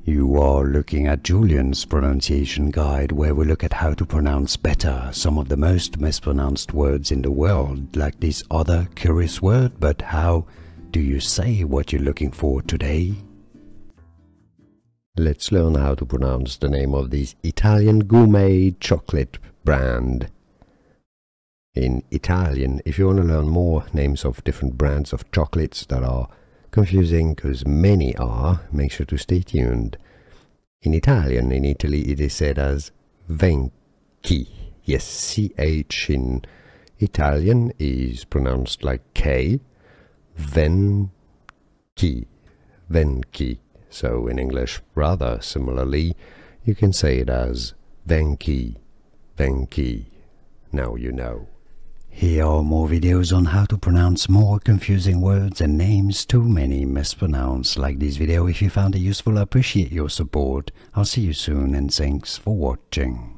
You are looking at Julian's pronunciation guide, where we look at how to pronounce better some of the most mispronounced words in the world, like this other curious word. But how do you say what you're looking for today? Let's learn how to pronounce the name of this Italian gourmet chocolate brand. In Italian, if you want to learn more names of different brands of chocolates that are confusing, because many are, make sure to stay tuned. In Italian, in Italy, it is said as Venchi. Yes, CH in Italian is pronounced like K. Venchi. Venchi. So in English, rather similarly, you can say it as Venchi. Venchi. Now you know. Here are more videos on how to pronounce more confusing words and names too many mispronounced. Like this video if you found it useful. I appreciate your support. I'll see you soon and thanks for watching.